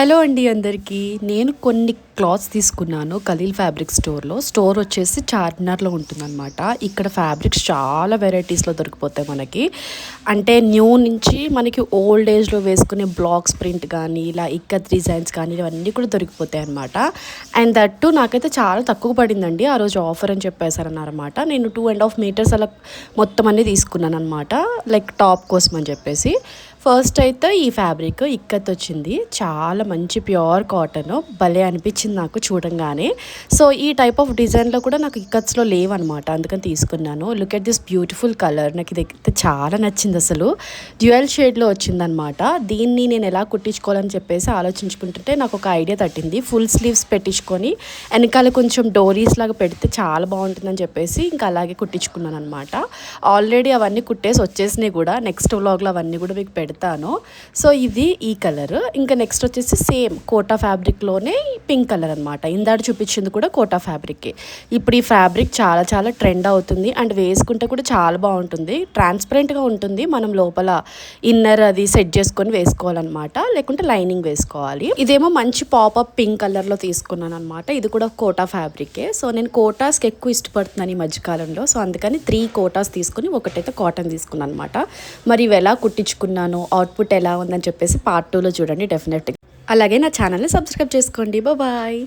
Hello అండి అందరికీ. నేను కొన్ని క్లాత్స్ తీసుకున్నాను ఖలీల్ ఫ్యాబ్రిక్ స్టోర్లో. స్టోర్ వచ్చేసి చార్మినార్లో ఉంటుందన్నమాట. ఇక్కడ ఫ్యాబ్రిక్స్ చాలా వెరైటీస్లో దొరికిపోతాయి మనకి. అంటే న్యూ నుంచి మనకి ఓల్డ్ ఏజ్లో వేసుకునే బ్లాక్స్ ప్రింట్ కానీ ఇలా ఇక్కత్ డిజైన్స్ కానీ ఇవన్నీ కూడా దొరికిపోతాయి అనమాట. అండ్ దట్టు నాకైతే చాలా తక్కువ పడిందండి. ఆ రోజు ఆఫర్ అని చెప్పేశారన్నమాట. నేను 2.5 మీటర్స్ అలా మొత్తం అన్నీ తీసుకున్నాను అనమాట, లైక్ టాప్ కోసం అని చెప్పేసి. ఫస్ట్ అయితే ఈ ఫ్యాబ్రిక్ ఇక్కత్ వచ్చింది, చాలా మంచి ప్యూర్ కాటన్, భలే అనిపించింది నాకు చూడంగానే. సో ఈ టైప్ ఆఫ్ డిజైన్లో కూడా నాకు ఇక్కత్స్లో లేవన్నమాట, అందుకని తీసుకున్నాను. Look at this beautiful colour, నాకు ఇది చాలా నచ్చింది. అసలు డ్యూయల్ షేడ్లో వచ్చిందనమాట. దీన్ని నేను ఎలా కుట్టించుకోవాలని చెప్పేసి ఆలోచించుకుంటుంటే నాకు ఒక ఐడియా తట్టింది. ఫుల్ స్లీవ్స్ పెట్టించుకొని వెనకాల కొంచెం డోరీస్ లాగా పెడితే చాలా బాగుంటుందని చెప్పేసి ఇంకా అలాగే కుట్టించుకున్నాను అనమాట. ఆల్రెడీ అవన్నీ కుట్టేసి వచ్చేసినాయి కూడా, నెక్స్ట్ వ్లాగ్లో అవన్నీ కూడా మీకు పెడతాను. సో ఇది ఈ కలర్. ఇంకా నెక్స్ట్ వచ్చేసి సేమ్ కోటా ఫ్యాబ్రిక్లోనే పింక్ కలర్ అనమాట. ఇందాక చూపించింది కూడా కోటా ఫ్యాబ్రిక్. ఇప్పుడు ఈ ఫ్యాబ్రిక్ చాలా చాలా ట్రెండ్ అవుతుంది అండ్ వేసుకుంటే కూడా చాలా బాగుంటుంది. ట్రాన్స్పరెంట్గా ఉంటుంది, మనం లోపల ఇన్నర్ అది సెట్ చేసుకొని వేసుకోవాలన్నమాట, లేకుంటే లైనింగ్ వేసుకోవాలి. ఇదేమో మంచి పాపప్ పింక్ కలర్లో తీసుకున్నాను అనమాట. ఇది కూడా కోటా ఫ్యాబ్రికే. సో నేను కోటాస్కి ఎక్కువ ఇష్టపడుతున్నాను ఈ మధ్యకాలంలో. సో అందుకని 3 కోటాస్ తీసుకుని ఒకటైతే కాటన్ తీసుకున్నాను అనమాట. మరి ఇవి ఎలా కుట్టించుకున్నాను, అవుట్పుట్ ఎలా ఉందని చెప్పేసి పార్ట్ 2లో చూడండి డెఫినెట్గా. అలాగే నా ఛానల్ని సబ్స్క్రైబ్ చేసుకోండి. బాయ్.